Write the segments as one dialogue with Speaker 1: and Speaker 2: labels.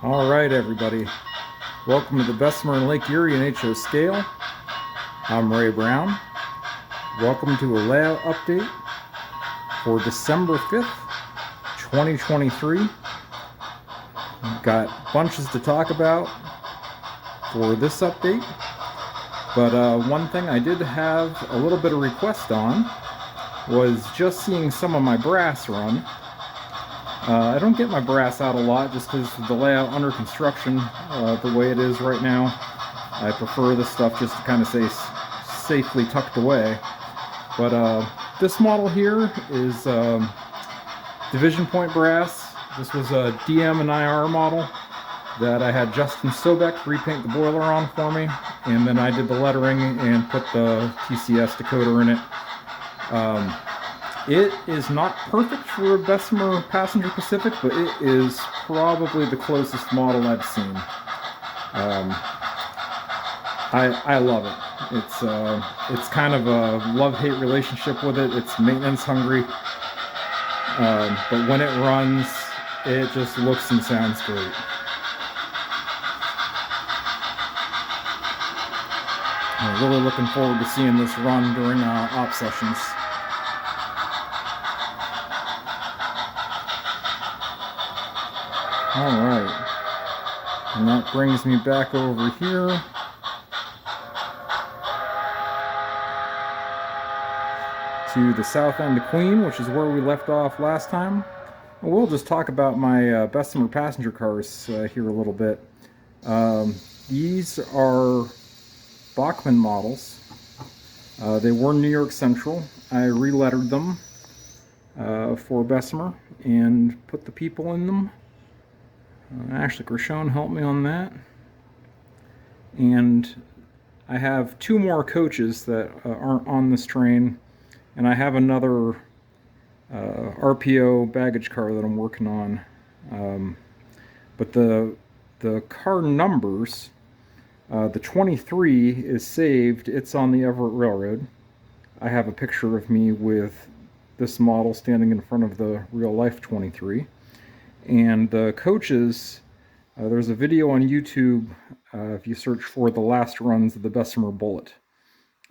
Speaker 1: All right, everybody. Welcome to the Bessemer and Lake Erie and HO Scale. I'm Ray Brown. Welcome to a layout update for December 5th, 2023. We've got bunches to talk about for this update, but one thing I did have a little bit of request on was just seeing some of my brass run. I don't get my brass out a lot just because the layout under construction, the way it is right now. I prefer this stuff just to kind of stay safely tucked away. But this model here is division point brass. This was a DM and IR model that I had Justin Sobek repaint the boiler on for me, and then I did the lettering and put the TCS decoder in it. It is not perfect for a Bessemer Passenger Pacific, but it is probably the closest model I've seen. I love it. It's kind of a love-hate relationship with it. It's maintenance hungry, but when it runs, it just looks and sounds great. I'm really looking forward to seeing this run during op sessions. All right, and that brings me back over here to the south end of Queen, which is where we left off last time. We'll just talk about my Bessemer passenger cars here a little bit. These are Bachmann models. They were New York Central. I relettered them for Bessemer and put the people in them. Ashley Gershon helped me on that. And I have two more coaches that aren't on this train, and I have another RPO baggage car that I'm working on. But the car numbers, the 23 is saved. It's on the Everett Railroad. I have a picture of me with this model standing in front of the real life 23. And the coaches, there's a video on YouTube if you search for the last runs of the Bessemer Bullet.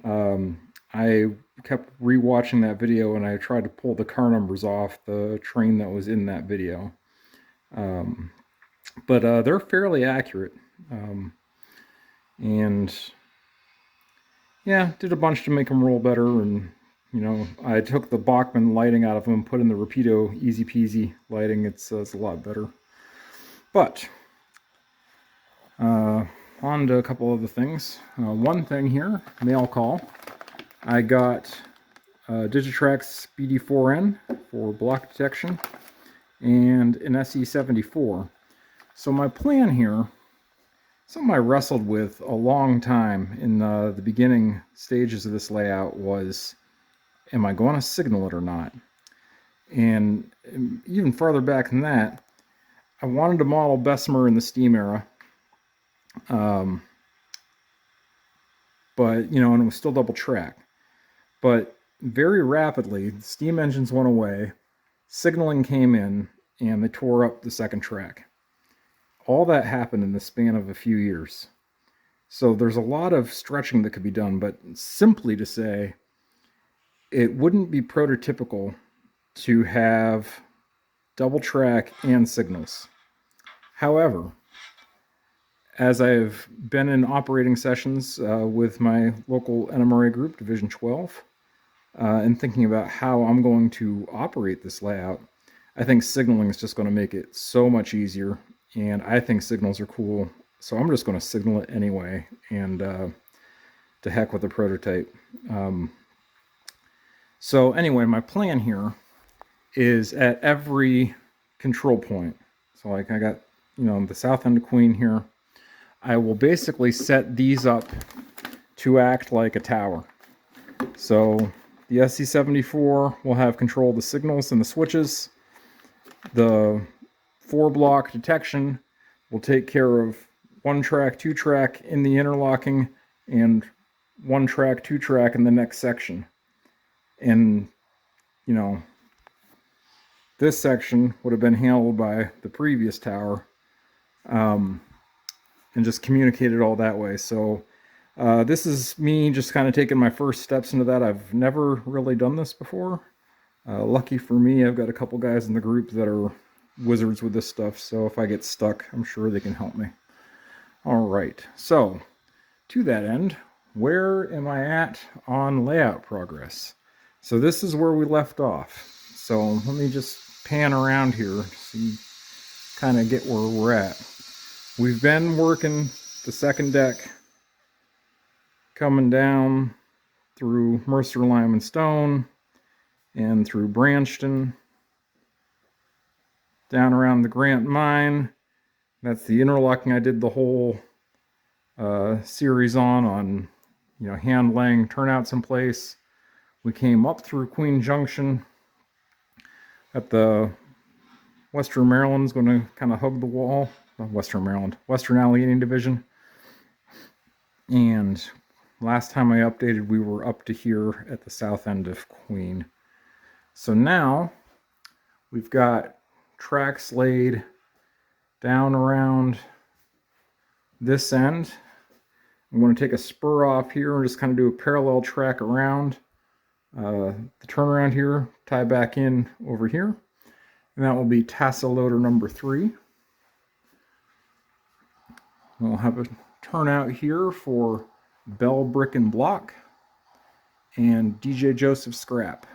Speaker 1: I kept rewatching that video and I tried to pull the car numbers off the train that was in that video. But they're fairly accurate. And yeah, did a bunch to make them roll better. And you know, I took the Bachmann lighting out of them, put in the Rapido easy peasy lighting. It's a lot better. But on to a couple other things. One thing here, mail call. I got Digitrax BD4N for block detection and an SE74. So my plan here, something I wrestled with a long time in the beginning stages of this layout was, am I going to signal it or not? And even farther back than that, I wanted to model Bessemer in the steam era. But, you know, and it was still double track. But very rapidly, the steam engines went away, signaling came in, and they tore up the second track. All that happened in the span of a few years. So there's a lot of stretching that could be done, but simply to say, it wouldn't be prototypical to have double track and signals. However, as I've been in operating sessions with my local NMRA group, Division 12, and thinking about how I'm going to operate this layout, I think signaling is just going to make it so much easier, and I think signals are cool, so I'm just going to signal it anyway, and to heck with the prototype. So anyway, my plan here is at every control point. So like I got, you know, the south end of Queen here. I will basically set these up to act like a tower. So the SC74 will have control of the signals and the switches. The 4-block detection will take care of 1-track, 2-track in the interlocking, and 1-track, 2-track in the next section. And, you know, this section would have been handled by the previous tower. and just communicate it all that way. So this is me just kind of taking my first steps into that. I've never really done this before. Lucky for me, I've got a couple guys in the group that are wizards with this stuff, so if I get stuck, I'm sure they can help me. All right, so to that end, where am I at on layout progress? So this is where we left off. So let me just pan around here so you kind of get where we're at. We've been working the second deck, coming down through Mercer, Lime, and Stone, and through Branston, down around the Grant Mine. That's the interlocking I did the whole series on hand laying turnouts in place. We came up through Queen Junction at the Western Maryland's going to kind of hug the wall. Western Maryland, Western Allegheny Division. And last time I updated, we were up to here at the south end of Queen. So now we've got tracks laid down around this end. I'm going to take a spur off here and just kind of do a parallel track around the turnaround here, tie back in over here, and that will be tassel loader number 3. We'll have a turnout here for Bell Brick and Block and DJ Joseph Scrap.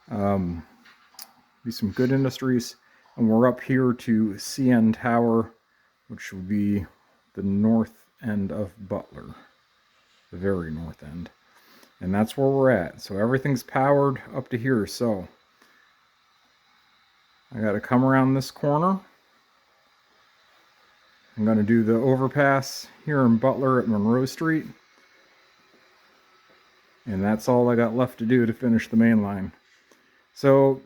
Speaker 1: Be some good industries, and we're up here to CN Tower, which will be the north end of Butler, the very north end, and that's where we're at. So everything's powered up to here. So I got to come around this corner. I'm going to do the overpass here in Butler at Monroe Street, and that's all I got left to do to finish the main line. So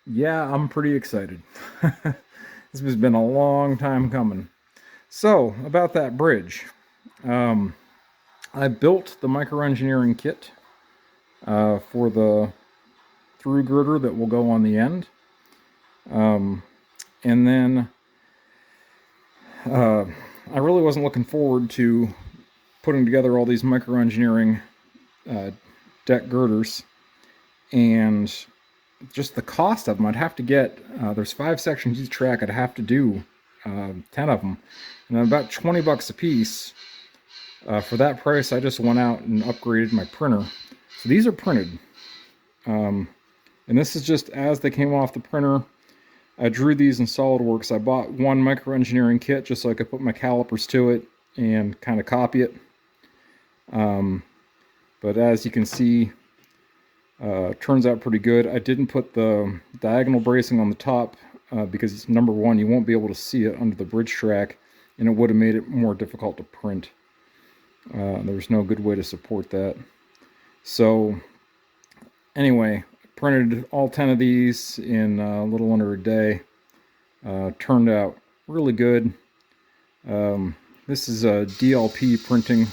Speaker 1: yeah, I'm pretty excited. This has been a long time coming. So about that bridge, I built the microengineering kit for the through girder that will go on the end, and then I really wasn't looking forward to putting together all these microengineering deck girders, and just the cost of them. I'd have to get, there's 5 sections each track, I'd have to do 10 of them, and about $20 a piece. For that price, I just went out and upgraded my printer. So these are printed, and this is just as they came off the printer. I drew these in SolidWorks. I bought one microengineering kit just so I could put my calipers to it and kind of copy it. But as you can see, turns out pretty good. I didn't put the diagonal bracing on the top because, number one, you won't be able to see it under the bridge track, and it would have made it more difficult to print. There's no good way to support that. So anyway, printed all 10 of these in a little under a day. Turned out really good. This is a DLP printing.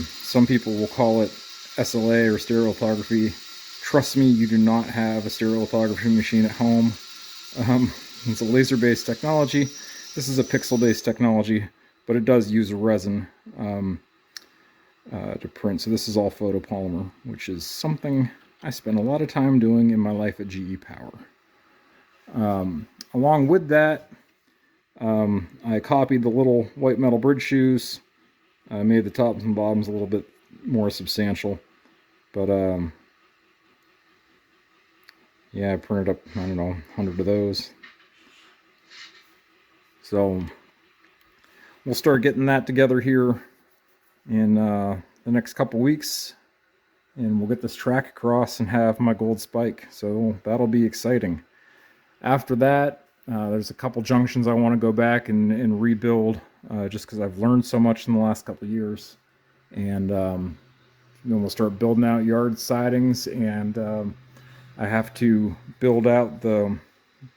Speaker 1: Some people will call it SLA or stereolithography. Trust me, you do not have a stereolithography machine at home. It's a laser-based technology. This is a pixel-based technology, but it does use resin to print. So this is all photopolymer, which is something I spent a lot of time doing in my life at GE Power. Along with that, I copied the little white metal bridge shoes. I made the tops and bottoms a little bit more substantial, but yeah, I printed up, I don't know, 100 of those. So we'll start getting that together here in the next couple weeks, and we'll get this track across and have my gold spike. So that'll be exciting. After that, there's a couple junctions I want to go back and rebuild, just because I've learned so much in the last couple of years. And then we'll start building out yard sidings, and I have to build out the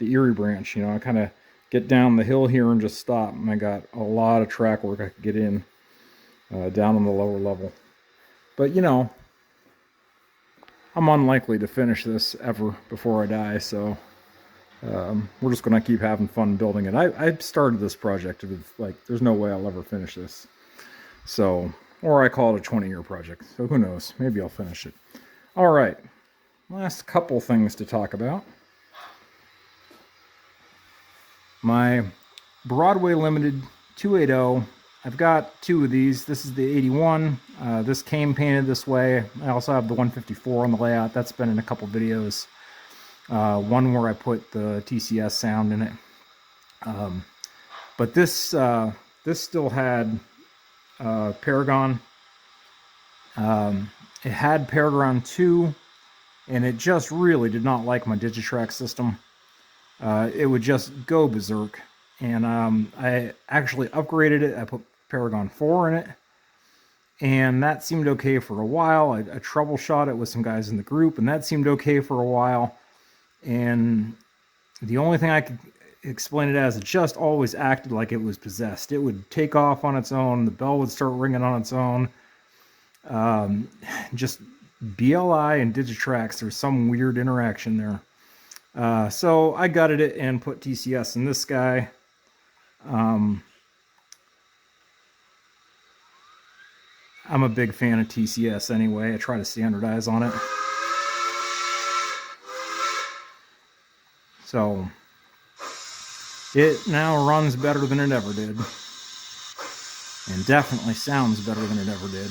Speaker 1: Erie branch. I kind of get down the hill here and just stop, and I got a lot of track work I could get in down on the lower level. But I'm unlikely to finish this ever before I die, so we're just going to keep having fun building it. I started this project with, like, there's no way I'll ever finish this. So, or I call it a 20-year project. So who knows? Maybe I'll finish it. All right. Last couple things to talk about. My Broadway Limited 280. I've got two of these. This is the 81. This came painted this way. I also have the 154 on the layout. That's been in a couple videos. One where I put the TCS sound in it. But this still had Paragon. It had Paragon 2, and it just really did not like my Digitrack system. It would just go berserk. And I actually upgraded it. I put Paragon 4 in it, and that seemed okay for a while. I troubleshot it with some guys in the group, and that seemed okay for a while. And the only thing I could explain it as, it just always acted like it was possessed. It would take off on its own. The bell would start ringing on its own. Just BLI and Digitrax, there's some weird interaction there. So I gutted it and put TCS in this guy. I'm a big fan of TCS anyway. I try to standardize on it. So it now runs better than it ever did. And definitely sounds better than it ever did.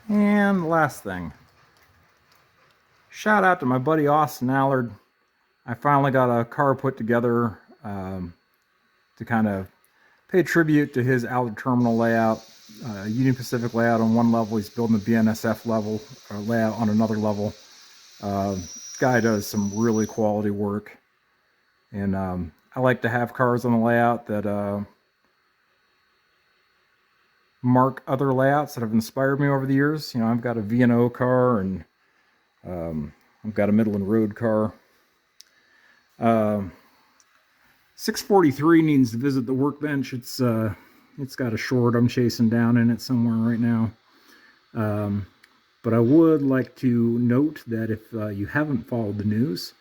Speaker 1: And last thing, shout out to my buddy Austin Allard. I finally got a car put together to kind of pay tribute to his Allard terminal layout. Union Pacific layout on one level, he's building a BNSF level layout on another level. This guy does some really quality work, and I like to have cars on the layout that mark other layouts that have inspired me over the years. You know, I've got a V&O car, and I've got a Midland Road car. 643 needs to visit the workbench. It's got a short I'm chasing down in it somewhere right now. But I would like to note that if you haven't followed the news,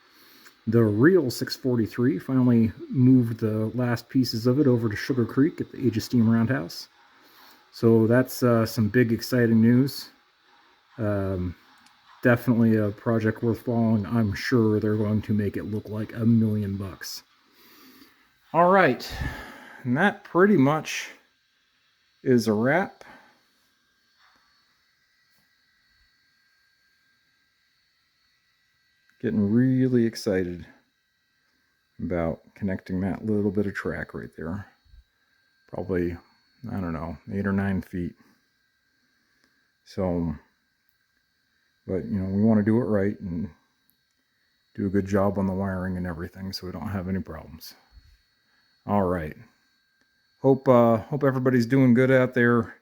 Speaker 1: the real 643 finally moved the last pieces of it over to Sugar Creek at the Age of Steam Roundhouse. So that's some big exciting news. Definitely a project worth following. I'm sure they're going to make it look like $1 million. All right, and that pretty much is a wrap. Getting really excited about connecting that little bit of track right there. Probably, I don't know, 8 or 9 feet. So, but you know, we want to do it right and do a good job on the wiring and everything so we don't have any problems. All right. Hope everybody's doing good out there.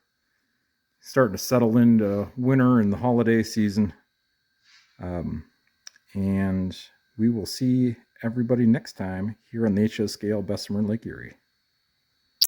Speaker 1: Starting to settle into winter and the holiday season. And we will see everybody next time here on the HO Scale Bessemer and Lake Erie.